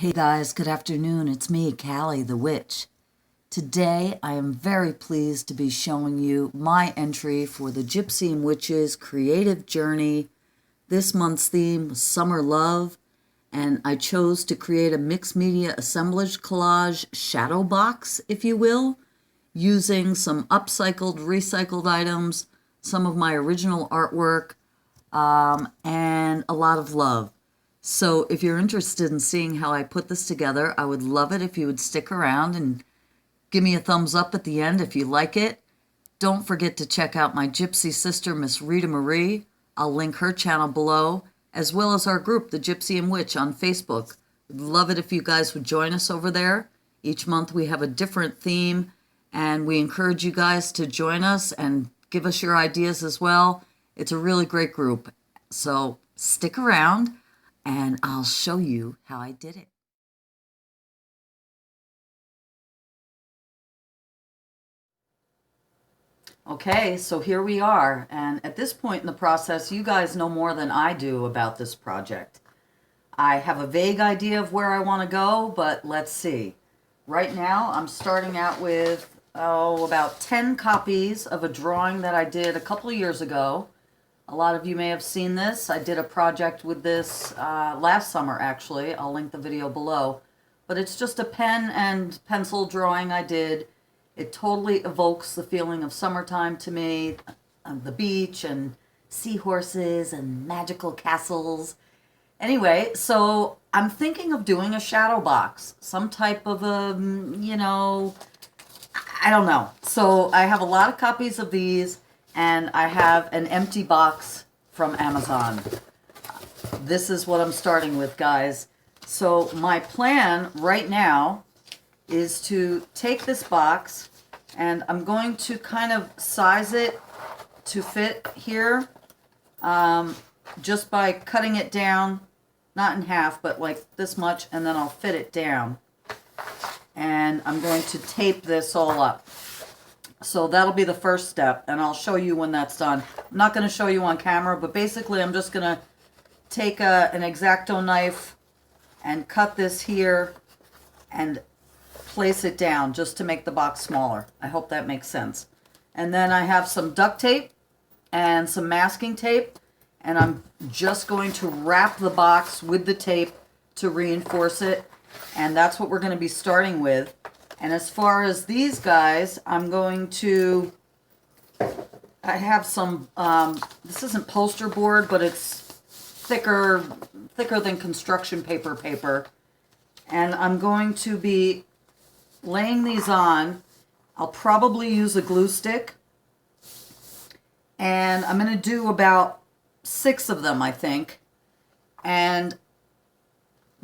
Hey guys, good afternoon. It's me, Cali, the Witch. Today I am very pleased to be showing you my entry for the Gypsy and Witch's creative journey. This month's theme was Summer Love, and I chose to create a mixed media assemblage collage shadow box, if you will, using some upcycled, recycled items, some of my original artwork, and a lot of love. So if you're interested in seeing how I put this together, I would love it if you would stick around and give me a thumbs up at the end if you like it. Don't forget to check out my gypsy sister, Miss Rita Marie. I'll link her channel below, as well as our group, the Gypsy and Witch, on Facebook. Would love it if you guys would join us over there. Each month we have a different theme, and we encourage you guys to join us and give us your ideas as well. It's a really great group. So stick around, and I'll show you how I did it. Okay, so here we are, and at this point in the process, you guys know more than I do about this project. I have a vague idea of where I want to go, but let's see. Right now, I'm starting out with, about 10 copies of a drawing that I did a couple of years ago. A lot of you may have seen this. I did a project with this last summer, actually. I'll link the video below. But it's just a pen and pencil drawing I did. It totally evokes the feeling of summertime to me, the beach and seahorses and magical castles. Anyway, so I'm thinking of doing a shadow box, some type of a, I don't know. So I have a lot of copies of these, and I have an empty box from Amazon. This is what I'm starting with, guys. So my plan right now is to take this box, and I'm going to kind of size it to fit here, just by cutting it down, not in half, but like this much, and then I'll fit it down. And I'm going to tape this all up. So that'll be the first step, and I'll show you when that's done. I'm not going to show you on camera, but basically I'm just going to take an X-Acto knife and cut this here and place it down just to make the box smaller. I hope that makes sense. And then I have some duct tape and some masking tape, and I'm just going to wrap the box with the tape to reinforce it, and that's what we're going to be starting with. And as far as these guys, I'm going to, I have some, this isn't poster board, but it's thicker than construction paper. And I'm going to be laying these on. I'll probably use a glue stick. And I'm going to do about 6 of them, I think. And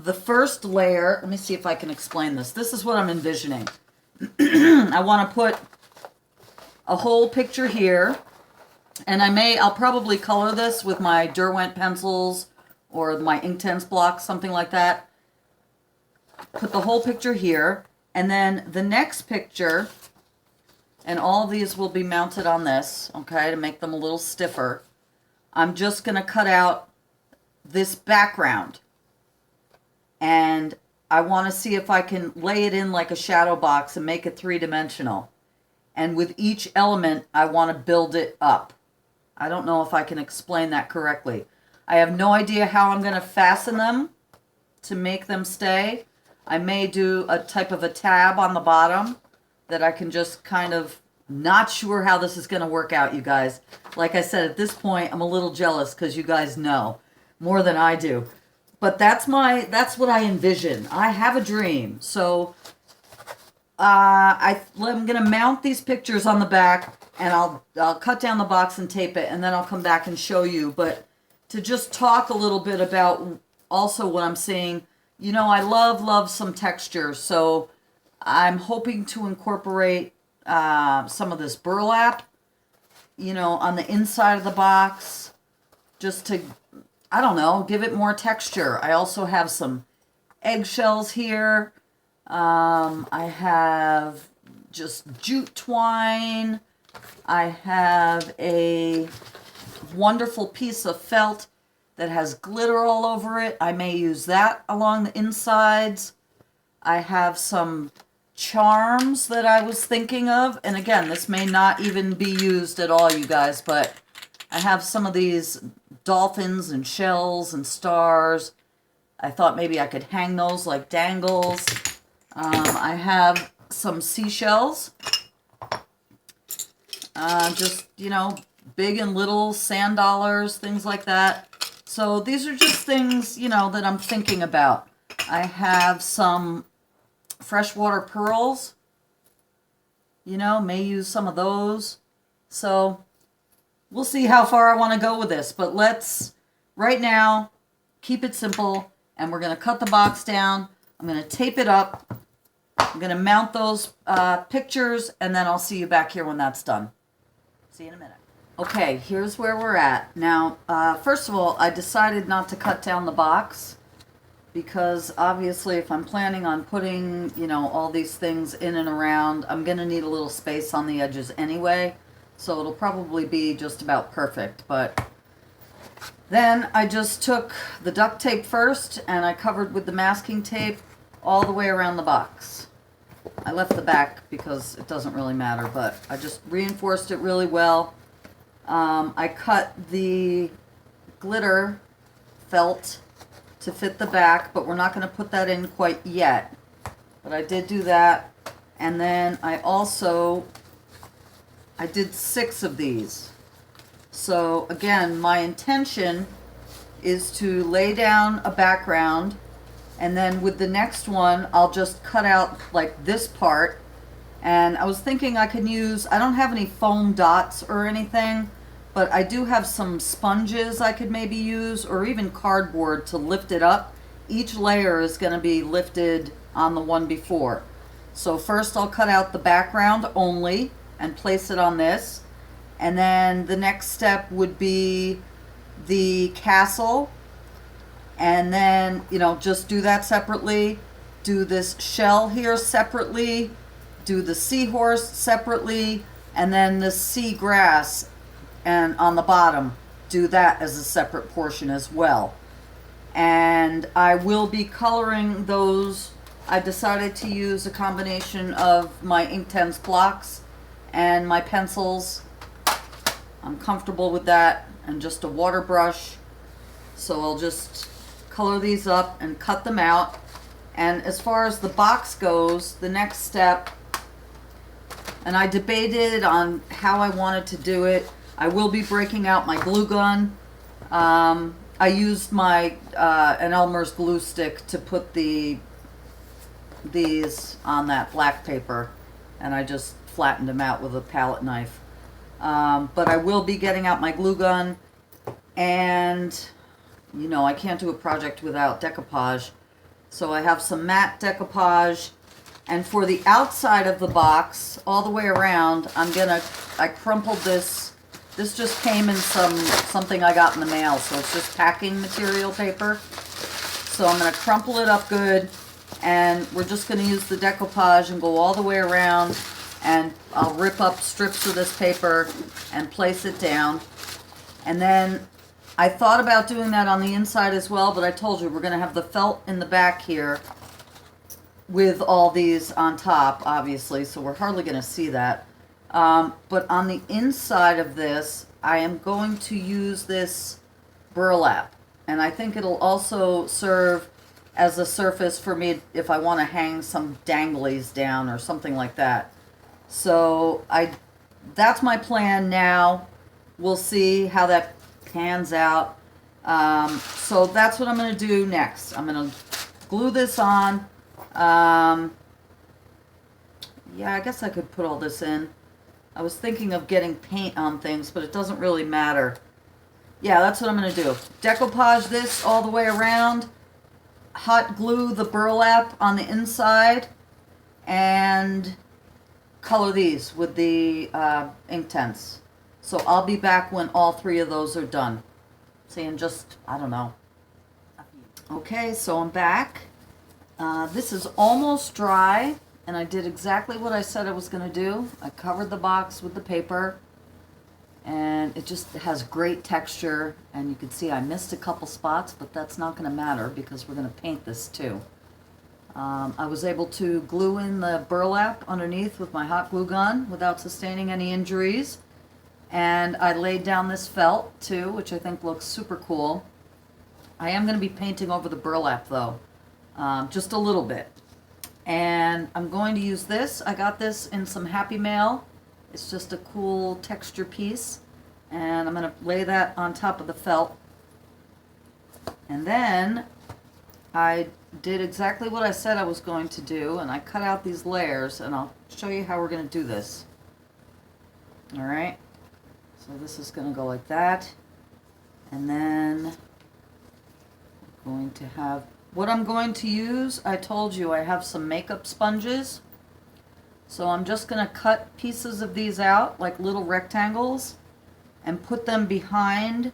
the first layer, let me see if I can explain this. This is what I'm envisioning. I want to put a whole picture here, and I'll probably color this with my Derwent pencils or my Inktense blocks, something like that. Put the whole picture here, and then the next picture, and all of these will be mounted on this, okay, to make them a little stiffer. I'm just going to cut out this background. And I want to see if I can lay it in like a shadow box and make it 3-dimensional. And with each element, I want to build it up. I don't know if I can explain that correctly. I have no idea how I'm going to fasten them to make them stay. I may do a type of a tab on the bottom that I can just kind of, not sure how this is going to work out, you guys. Like I said, at this point, I'm a little jealous because you guys know more than I do. But that's what I envision. I have a dream. So I'm going to mount these pictures on the back, and I'll cut down the box and tape it, and then I'll come back and show you. But to just talk a little bit about also what I'm seeing, I love some texture. So I'm hoping to incorporate some of this burlap, on the inside of the box, just to, I don't know, give it more texture. I also have some eggshells here. I have just jute twine. I have a wonderful piece of felt that has glitter all over it. I may use that along the insides. I have some charms that I was thinking of. And again, this may not even be used at all, you guys, but I have some of these dolphins and shells and stars. I thought maybe I could hang those like dangles. I have some seashells. Just, you know, big and little sand dollars, things like that. So these are just things, you know, that I'm thinking about. I have some freshwater pearls. You know, may use some of those. So we'll see how far I want to go with this. But let's, right now, keep it simple. And we're going to cut the box down. I'm going to tape it up. I'm going to mount those pictures. And then I'll see you back here when that's done. See you in a minute. Okay, here's where we're at. Now, first of all, I decided not to cut down the box because obviously if I'm planning on putting, you know, all these things in and around, I'm going to need a little space on the edges anyway. So it'll probably be just about perfect. But then I just took the duct tape first and I covered with the masking tape all the way around the box. I left the back because it doesn't really matter, but I just reinforced it really well. I cut the glitter felt to fit the back, but we're not going to put that in quite yet. But I did do that. And then I did 6 of these. So again, my intention is to lay down a background, and then with the next one, I'll just cut out like this part. And I was thinking I could use, I don't have any foam dots or anything, but I do have some sponges I could maybe use, or even cardboard to lift it up. Each layer is going to be lifted on the one before. So first I'll cut out the background only and place it on this. And then the next step would be the castle. And then, you know, just do that separately. Do this shell here separately. Do the seahorse separately. And then the seagrass and on the bottom, do that as a separate portion as well. And I will be coloring those. I decided to use a combination of my Inktense blocks and my pencils. I'm comfortable with that, and just a water brush. So I'll just color these up and cut them out. And as far as the box goes, the next step, and I debated on how I wanted to do it. I will be breaking out my glue gun. I used my an Elmer's glue stick to put these on that black paper, and I just flattened them out with a palette knife. But I will be getting out my glue gun, and you know, I can't do a project without decoupage. So I have some matte decoupage, and for the outside of the box, all the way around, I crumpled this. This just came in something I got in the mail, so it's just packing material paper. So I'm going to crumple it up good, and we're just going to use the decoupage and go all the way around, and I'll rip up strips of this paper and place it down. And then I thought about doing that on the inside as well, but I told you we're going to have the felt in the back here with all these on top, obviously, so we're hardly going to see that. But on the inside of this, I am going to use this burlap, and I think it'll also serve as a surface for me if I want to hang some danglies down or something like that. So that's my plan now. We'll see how that pans out. So that's what I'm going to do next. I'm going to glue this on. Yeah, I guess I could put all this in. I was thinking of getting paint on things, but it doesn't really matter. Yeah, that's what I'm going to do. Decoupage this all the way around. Hot glue the burlap on the inside. And color these with the Inktense. So I'll be back when all 3 of those are done. See, in just, I don't know. Okay, so I'm back. This is almost dry. And I did exactly what I said I was going to do. I covered the box with the paper. And it just has great texture, and you can see I missed a couple spots, but that's not going to matter because we're going to paint this too. I was able to glue in the burlap underneath with my hot glue gun without sustaining any injuries. And I laid down this felt too, which I think looks super cool. I am going to be painting over the burlap though, just a little bit. And I'm going to use this. I got this in some Happy Mail. It's just a cool texture piece. And I'm going to lay that on top of the felt. And then I did exactly what I said I was going to do, and I cut out these layers, and I'll show you how we're going to do this. All right, so this is going to go like that, and then I'm going to have, what I'm going to use, I told you I have some makeup sponges, so I'm just going to cut pieces of these out like little rectangles and put them behind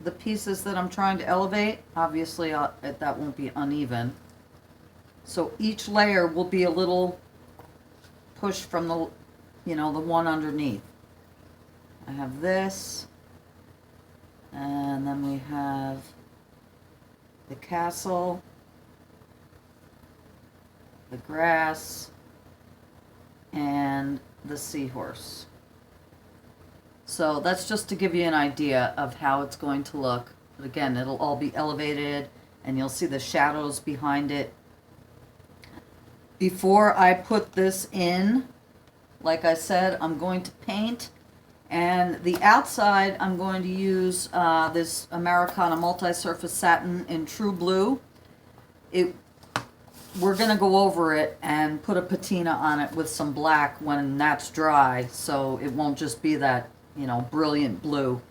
the pieces that I'm trying to elevate. Obviously that won't be uneven. So each layer will be a little push from the, the one underneath. I have this, and then we have the castle, the grass, and the seahorse. So that's just to give you an idea of how it's going to look. But again, it'll all be elevated, and you'll see the shadows behind it. Before I put this in, like I said, I'm going to paint. And the outside, I'm going to use this Americana multi-surface satin in True Blue. We're going to go over it and put a patina on it with some black when that's dry, so it won't just be that brilliant blue.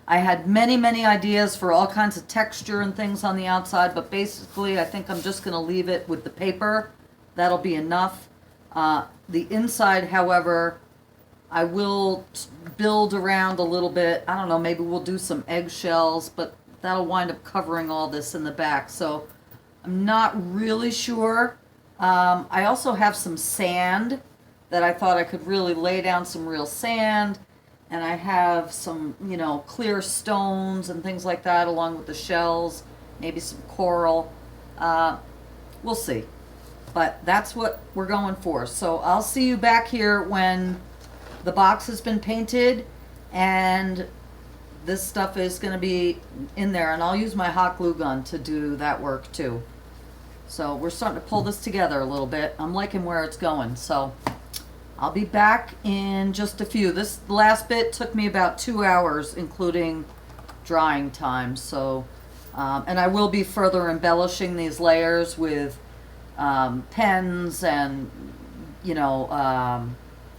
I had many ideas for all kinds of texture and things on the outside, but basically I think I'm just going to leave it with the paper. That'll be enough. The inside, however, I will build around a little bit. I don't know, maybe we'll do some eggshells, but that'll wind up covering all this in the back. So I'm not really sure. I also have some sand that I thought I could really lay down some real sand. And I have some, clear stones and things like that along with the shells, maybe some coral. We'll see. But that's what we're going for. So I'll see you back here when the box has been painted and this stuff is going to be in there. And I'll use my hot glue gun to do that work too. So we're starting to pull this together a little bit. I'm liking where it's going. So I'll be back in just a few. This last bit took me about 2 hours, including drying time. So, and I will be further embellishing these layers with pens and,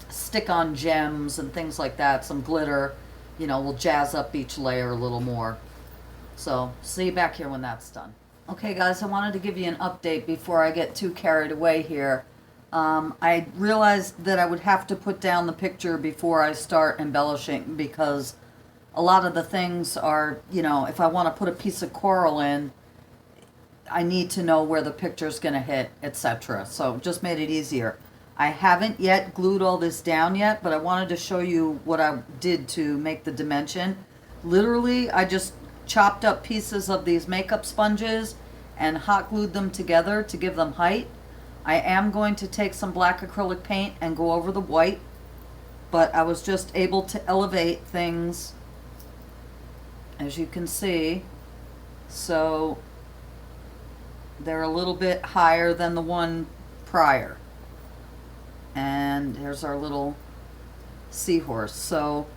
stick-on gems and things like that. Some glitter, will jazz up each layer a little more. So, see you back here when that's done. Okay, guys, I wanted to give you an update before I get too carried away here. I realized that I would have to put down the picture before I start embellishing because a lot of the things are, if I want to put a piece of coral in, I need to know where the picture's going to hit, etc. So just made it easier. I haven't yet glued all this down yet, but I wanted to show you what I did to make the dimension. Literally, I just chopped up pieces of these makeup sponges and hot glued them together to give them height. I am going to take some black acrylic paint and go over the white, but I was just able to elevate things, as you can see, so they're a little bit higher than the one prior. And here's our little seahorse. So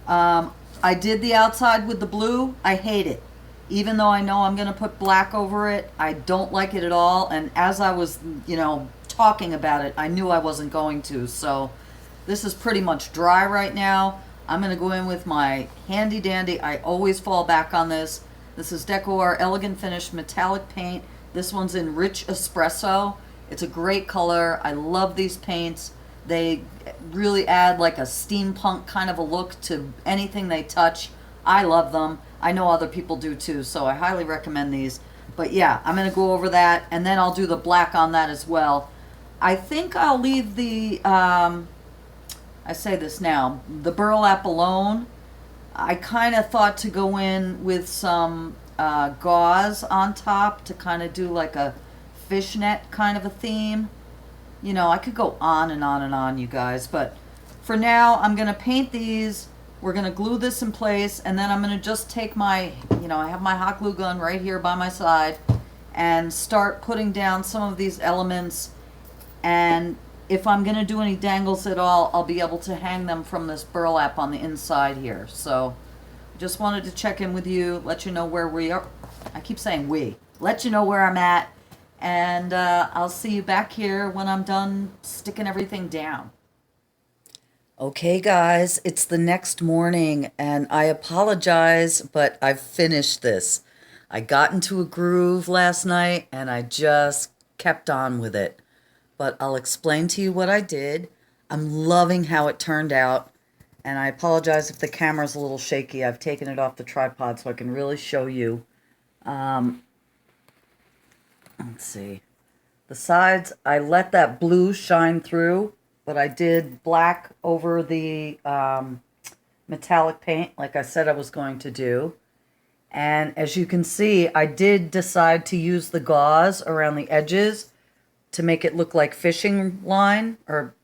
I did the outside with the blue. I hate it. Even though I know I'm going to put black over it, I don't like it at all. And as I was, talking about it, I knew I wasn't going to. So this is pretty much dry right now. I'm going to go in with my handy dandy. I always fall back on this. This is Decor Elegant Finish Metallic Paint. This one's in Rich Espresso. It's a great color. I love these paints. They really add like a steampunk kind of a look to anything they touch. I love them. I know other people do too, so I highly recommend these. But yeah, I'm going to go over that, and then I'll do the black on that as well. I think I'll leave the, I I say this now, the burlap alone, I kind of thought to go in with some gauze on top to kind of do like a fishnet kind of a theme. You know, I could go on and on and on, you guys, but for now, I'm going to paint these. We're going to glue this in place, and then I'm going to just take my, I have my hot glue gun right here by my side, and start putting down some of these elements. And if I'm going to do any dangles at all, I'll be able to hang them from this burlap on the inside here. So just wanted to check in with you, let you know where we are. I keep saying we. Let you know where I'm at. And I'll see you back here when I'm done sticking everything down. Okay, guys, it's the next morning, and I apologize, but I've finished this. I got into a groove last night, and I just kept on with it. But I'll explain to you what I did. I'm loving how it turned out, and I apologize if the camera's a little shaky. I've taken it off the tripod so I can really show you. Let's see. The sides, I let that blue shine through, but I did black over the metallic paint like I said I was going to do. And as you can see, I did decide to use the gauze around the edges to make it look like fishing line, or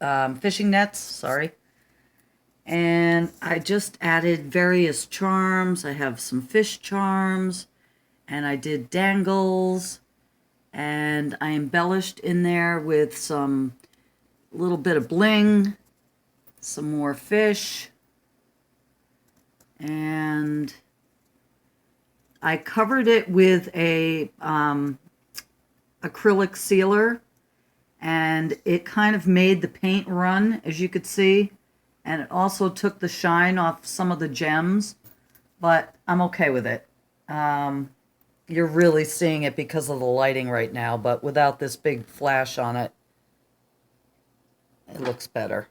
fishing nets, sorry. And I just added various charms. I have some fish charms, and I did dangles, and I embellished in there with some little bit of bling, some more fish, and I covered it with a acrylic sealer, and it kind of made the paint run, as you could see, and it also took the shine off some of the gems, but I'm okay with it. You're really seeing it because of the lighting right now, but without this big flash on it, it looks better.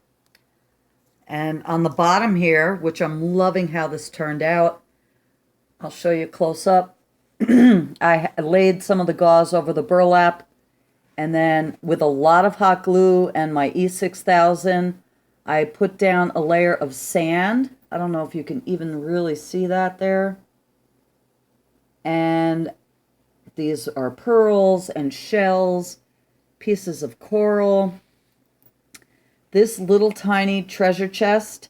And on the bottom here, which I'm loving how this turned out, I'll show you close up. I laid some of the gauze over the burlap, and then with a lot of hot glue and my E6000, I put down a layer of sand. I don't know if you can even really see that there. And these are pearls and shells, pieces of coral. This little tiny treasure chest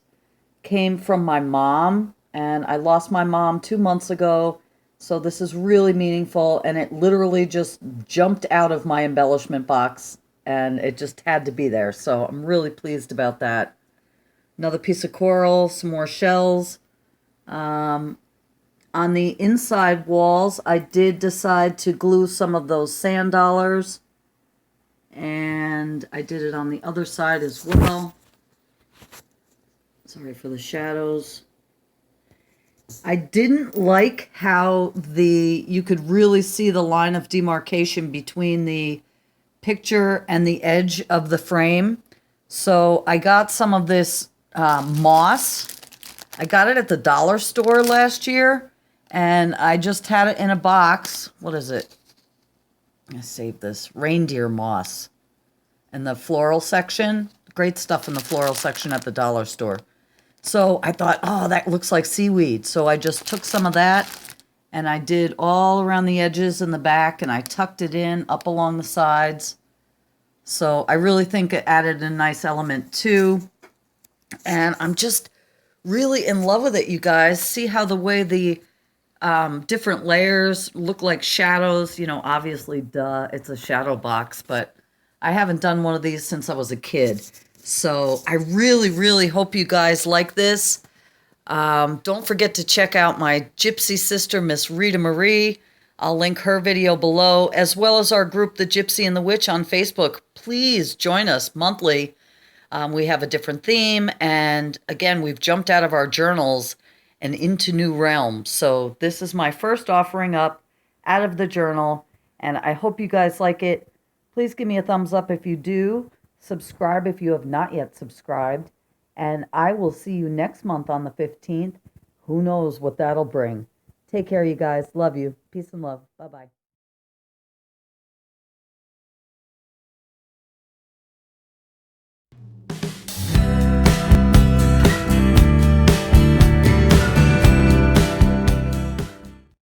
came from my mom, and I lost my mom 2 months ago, so this is really meaningful, and it literally just jumped out of my embellishment box, and it just had to be there, so I'm really pleased about that. Another piece of coral, some more shells. On the inside walls, I did decide to glue some of those sand dollars, and I did it on the other side as well. Sorry for the shadows. I didn't like how you could really see the line of demarcation between the picture and the edge of the frame. So I got some of this moss. I got it at the dollar store last year, and I just had it in a box. What is it? I saved this. Reindeer moss. In the floral section. Great stuff in the floral section at the dollar store. So I thought, oh, that looks like seaweed. So I just took some of that, and I did all around the edges and the back, and I tucked it in up along the sides. So I really think it added a nice element too. And I'm just really in love with it, you guys. See how the way the different layers look like shadows. You know, obviously, duh, it's a shadow box, but I haven't done one of these since I was a kid. So I really, really hope you guys like this. Don't forget to check out my gypsy sister, Miss Rita Marie. I'll link her video below, as well as our group, the Gypsy and the Witch, on Facebook. Please join us monthly. We have a different theme, and again, we've jumped out of our journals and into new realms. So this is my first offering up out of the journal, and I hope you guys like it. Please give me a thumbs up if you do. Subscribe if you have not yet subscribed. And I will see you next month on the 15th. Who knows what that'll bring. Take care, you guys. Love you. Peace and love. Bye-bye.